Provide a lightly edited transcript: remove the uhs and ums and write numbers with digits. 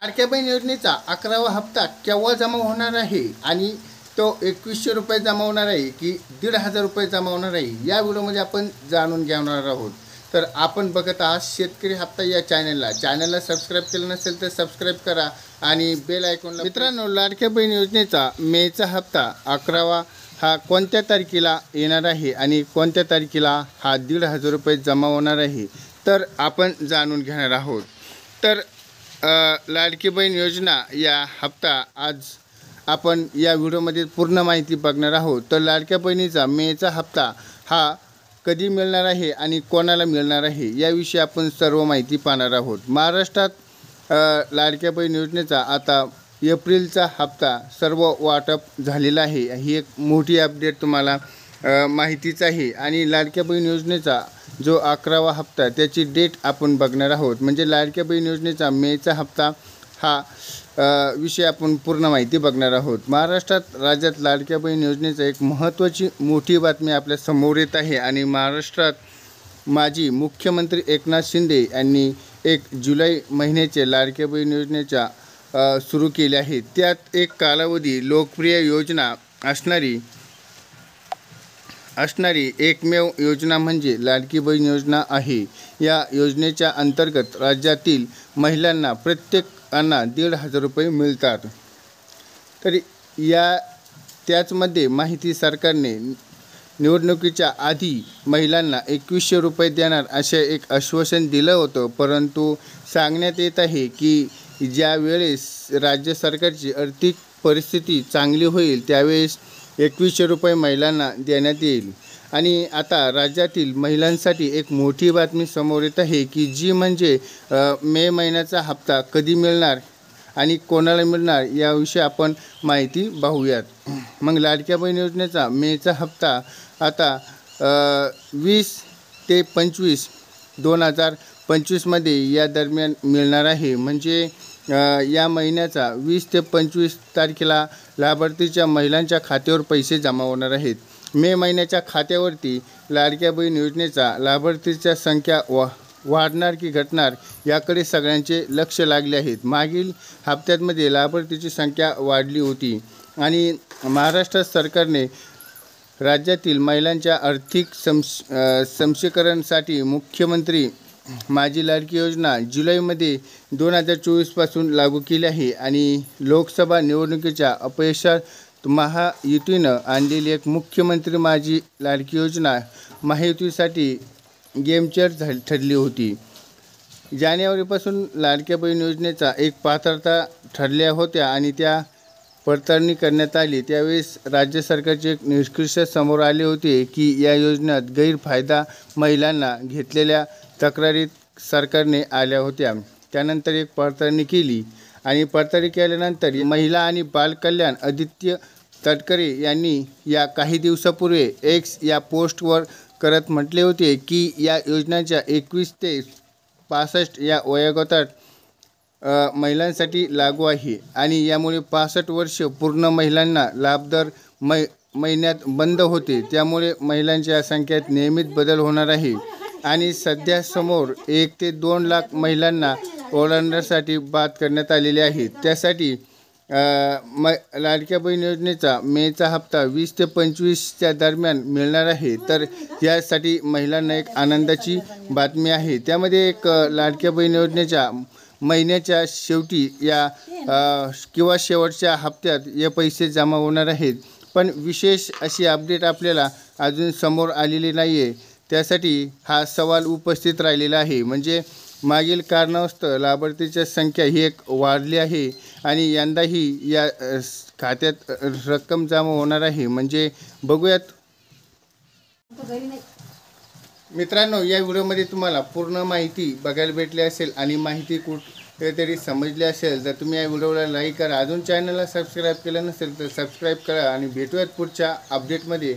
लाडक्या बहीण योजनेचा 11वा हप्ता केव्हा जमा होणार आहे आणि तो 2100 रुपये जमा होणार आहे की 1500 रुपये जमा होणार आहे या व्हिडिओमध्ये आपण जाणून घेणार आहोत। तर आपण बघत आहात शेतकरी हप्ता या चॅनलला सबस्क्राईब केलं नसेल तर सबस्क्राईब करा आणि बेल आयकॉनला। मित्रांनो, लाडक्या बहीण योजनेचा मेचा हप्ता 11वा हा कोणत्या तारखेला येणार आहे आणि कोणत्या तारखेला हा 1500 रुपये जमा होणार आहे तर आपण जाणून घेणार आहोत। तर लाडकी बहीण योजना या हप्ता आज आपण या व्हिडिओमध्ये पूर्ण माहिती बघणार आहोत। तर लाडक्या बहिणीचा मेचा हप्ता हा कधी मिळणार आहे आणि कोणाला मिळणार आहे याविषयी आपण सर्व माहिती पाहणार आहोत। महाराष्ट्रात लाडक्या बहीण योजनेचा आता एप्रिलचा हप्ता सर्व वाटप झालेला आहे। ही एक मोठी अपडेट तुम्हाला माहितीच आहे। आणि लाडक्या बहीण योजनेचा जो 11वा हप्ता त्याची डेट आपण बघणार आहोत। म्हणजे लाडक्या बहीण योजनेचा मेचा हप्ता हा विषय आपण पूर्ण माहिती बघणार आहोत। महाराष्ट्रात राज्यात लाडक्या बहीण योजनेचा एक महत्त्वाची मोठी बातमी आपल्या समोर येत आहे। आणि महाराष्ट्रात माजी मुख्यमंत्री एकनाथ शिंदे यांनी 1 जुलै महिन्याचे लाडक्या बहीण योजनेच्या सुरू केले आहे। त्यात एक कालावधी लोकप्रिय योजना असणारी एकमेव योजना म्हणजे लाडकी बहीण योजना आहे। या योजनेच्या अंतर्गत राज्यातील महिलांना प्रत्येकांना 1500 रुपये मिळतात। तर त्याचमध्ये माहिती सरकारने निवडणुकीच्या आधी महिलांना 2100 रुपये देणार असे एक आश्वासन दिलं होतं, परंतु सांगण्यात येत आहे की ज्या वेळेस राज्य सरकारची आर्थिक परिस्थिती चांगली होईल त्यावेळेस 2100 रुपये महिलांना देण्यात येईल। आणि आता राज्यातील महिलांसाठी एक मोठी बातमी समोर येत आहे की जी म्हणजे मे महिन्याचा हप्ता कधी मिळणार आणि कोणाला मिळणार याविषयी आपण माहिती पाहूयात। मग लाडक्या बहीण योजनेचा मेचा हप्ता आता 20 ते 25 2025मध्ये या दरम्यान मिळणार आहे। म्हणजे या महिन्याचा 20 ते 25 तारखेला लाभार्थीच्या महिलांच्या खात्यावर पैसे जमा होणार आहेत। मे महिन्याच्या खात्यावरती लाडक्या बहीण योजनेचा लाभार्थीच्या संख्या वाढणार की घटणार याकडे सगळ्यांचे लक्ष लागले आहे। मागील हप्त्यांमध्ये लाभार्थीची संख्या वाढली होती आणि महाराष्ट्र सरकारने राज्यातील महिलांच्या आर्थिक सक्षमीकरणासाठी मुख्यमंत्री माझी लाडकी योजना जुलैमध्ये 2024 पासून लागू केली आहे। आणि लोकसभा निवडणुकीच्या अपयशात महायुतीनं आणलेली एक मुख्यमंत्री माझी लाडकी योजना महायुतीसाठी गेम चेंजर ठरली होती। जानेवारीपासून लाडक्या बहीण योजनेचा एक पात्रता ठरल्या होत्या आणि त्या पडताळणी करण्यात आली। त्यावेळेस राज्य सरकारचे एक निष्कर्ष समोर आले होते की या योजनेत गैरफायदा महिलांना घेतलेल्या तक्रारीत सरकारने आल्या होत्या। त्यानंतर एक पडताळणी केली आणि पडताळणी केल्यानंतर महिला आणि बालकल्याण आदित्य तटकरे यांनी या काही दिवसापूर्वी एक्स या पोस्टवर करत म्हटले होते की या योजनेच्या 21 ते 65 या वयोगटात महिलांसाठी लागू आहे आणि यामुळे 65 वर्ष पूर्ण महिलांना लाभ दर महिन्यात बंद होते। त्यामुळे महिलांच्या संख्येत नियमित बदल होणार आहे आणि सध्या समोर 1 ते 2 लाख महिलांना ओलांडण्यासाठी बात करण्यात आलेली आहे। त्यासाठी लाडक्या बहीण योजनेचा मेचा हप्ता 20 ते 25च्या दरम्यान मिळणार आहे। तर यासाठी महिलांना एक आनंदाची बातमी आहे। त्यामध्ये एक लाडक्या बहीण योजनेच्या महिन्याच्या शेवटी या किंवा शेवटच्या हप्त्यात हे पैसे जमा होणार आहेत। पण विशेष अशी अपडेट आपल्याला अजून समोर आलेली नाही आहे। त्यासाठी हा सवाल उपस्थित राहिलेला आहे। म्हणजे मागील कारणास्तव लाभार्थीची संख्या ही एक वाढली आहे आणि यंदाही या खात्यात रक्कम जमा होणार आहे। म्हणजे बघूयात। मित्रांनो, या व्हिडिओमध्ये तुम्हाला पूर्ण माहिती बघायला भेटली असेल आणि माहिती कुठेतरी समजली असेल तर तुम्ही या व्हिडिओला लाईक करा। अजून चॅनलला सबस्क्राईब केलं नसेल तर सबस्क्राईब करा आणि भेटूयात पुढच्या अपडेटमध्ये।